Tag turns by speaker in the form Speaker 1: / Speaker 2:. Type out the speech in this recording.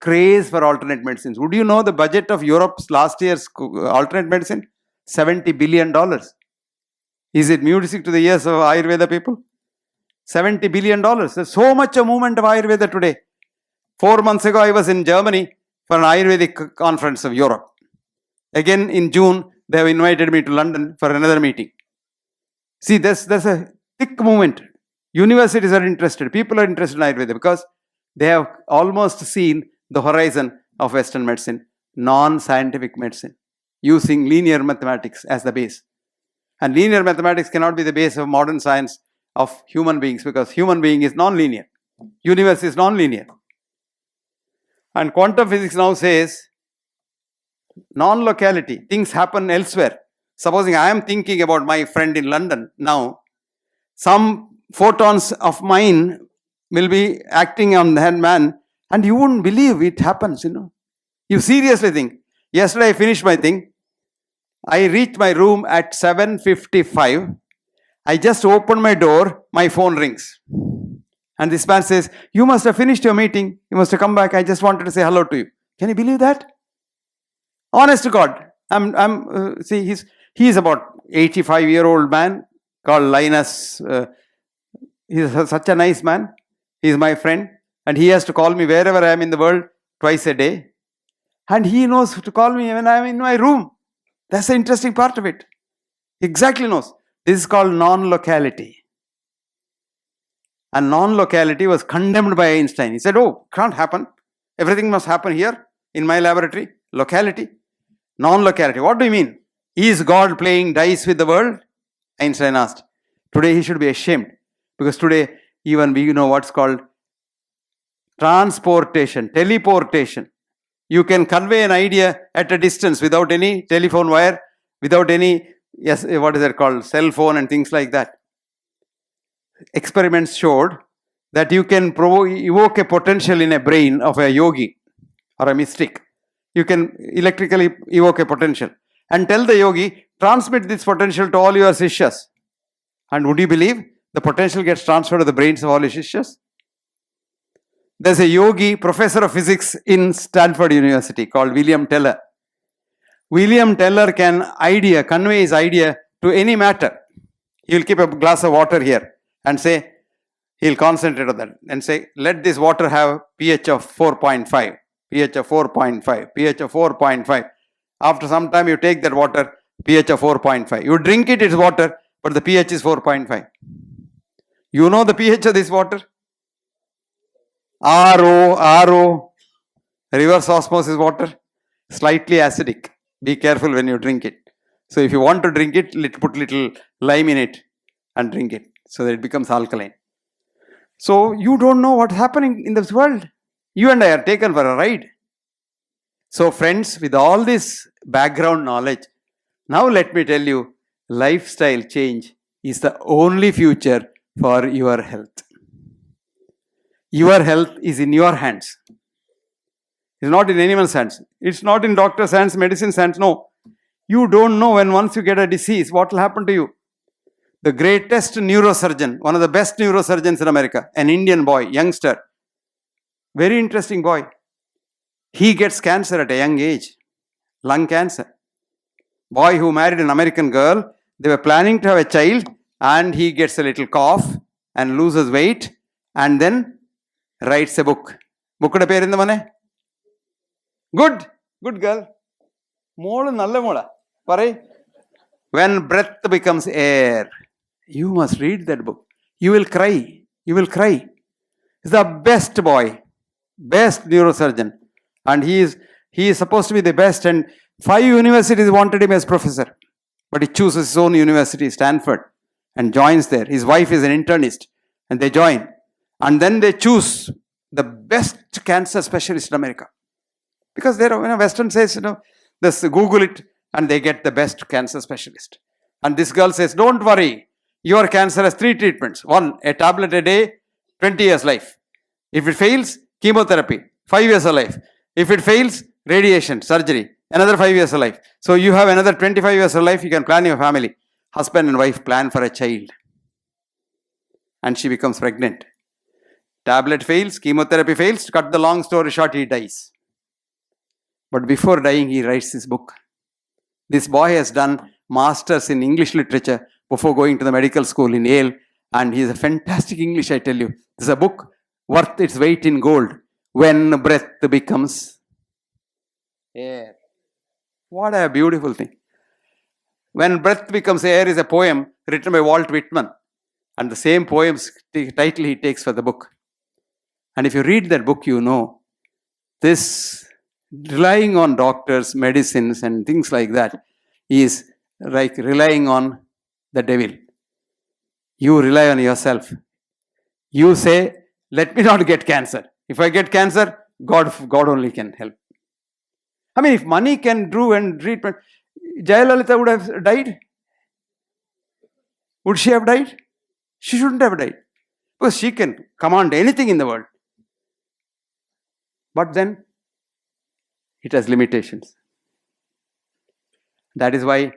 Speaker 1: craze for alternate medicines. Would you know the budget of Europe's last year's alternate medicine? $70 billion. Is it music to the ears of Ayurveda people? $70 billion. There's so much a movement of Ayurveda today. 4 months ago, I was in Germany for an Ayurvedic conference of Europe. Again, in June, they have invited me to London for another meeting. See, there's a thick movement. Universities are interested. People are interested in Ayurveda because they have almost seen the horizon of Western medicine, non-scientific medicine, using linear mathematics as the base. And linear mathematics cannot be the base of modern science of human beings because human being is non-linear. Universe is non-linear. And quantum physics now says non-locality, things happen elsewhere. Supposing I am thinking about my friend in London now, some photons of mine will be acting on that man and you wouldn't believe it happens, You seriously think. Yesterday I finished my thing. I reached my room at 7:55. I just opened my door, my phone rings. And this man says, you must have finished your meeting. You must have come back. I just wanted to say hello to you. Can you believe that? Honest to God. He's about 85-year-old man called Linus. He's such a nice man. He's my friend. And he has to call me wherever I am in the world twice a day. And he knows to call me when I am in my room. That's the interesting part of it. He exactly knows. This is called non-locality. And non-locality was condemned by Einstein. He said, can't happen. Everything must happen here in my laboratory. Locality. Non-locality. What do you mean? Is God playing dice with the world? Einstein asked. Today he should be ashamed. Because today even we know what's called transportation, teleportation. You can convey an idea at a distance without any telephone wire, without any, cell phone and things like that. Experiments showed that you can evoke a potential in a brain of a yogi or a mystic. You can electrically evoke a potential and tell the yogi, transmit this potential to all your sishyas. And would you believe the potential gets transferred to the brains of all your sishyas? There's a yogi, professor of physics in Stanford University called William Teller. William Teller can convey his idea to any matter. He will keep a glass of water here and say, he'll concentrate on that and say, let this water have pH of 4.5, pH of 4.5, pH of 4.5. After some time, you take that water, pH of 4.5. You drink it, it's water, but the pH is 4.5. You know the pH of this water? RO, reverse osmosis water, slightly acidic. Be careful when you drink it. So if you want to drink it, put little lime in it and drink it so that it becomes alkaline. So you don't know what's happening in this world. You and I are taken for a ride. So friends, with all this background knowledge, now let me tell you, lifestyle change is the only future for your health. Your health is in your hands. It's not in anyone's hands. It's not in doctor's hands, medicine's hands. No. You don't know when once you get a disease, what will happen to you. The greatest neurosurgeon, one of the best neurosurgeons in America, an Indian boy, youngster, very interesting boy. He gets cancer at a young age, lung cancer. Boy who married an American girl, they were planning to have a child and he gets a little cough and loses weight and then writes a book. Bookkude per endu mane? Good girl. Molu nalla mola. Parai. When breath becomes air. You must read that book. You will cry. He's the best boy. Best neurosurgeon. And he is supposed to be the best, and 5 universities wanted him as professor. But he chooses his own university, Stanford, and joins there. His wife is an internist and they join. And then they choose the best cancer specialist in America. Because Western says, just Google it and they get the best cancer specialist. And this girl says, don't worry, your cancer has 3 treatments. 1, a tablet a day, 20 years life. If it fails, chemotherapy, 5 years of life. If it fails, radiation, surgery, another 5 years of life. So you have another 25 years of life, you can plan your family. Husband and wife plan for a child. And she becomes pregnant. Tablet fails, chemotherapy fails, to cut the long story short, he dies. But before dying, he writes this book. This boy has done masters in English literature before going to the medical school in Yale, and he is a fantastic English, I tell you. This is a book worth its weight in gold. When breath becomes air. What a beautiful thing. When breath becomes air is a poem written by Walt Whitman, and the same poem's title he takes for the book. And if you read that book, you know this relying on doctors, medicines, and things like that is like relying on the devil. You rely on yourself. You say, let me not get cancer. If I get cancer, God only can help. I mean, if money can do and treatment, Jayalalitha would have died. Would she have died? She shouldn't have died. Because she can command anything in the world. But then, it has limitations. That is why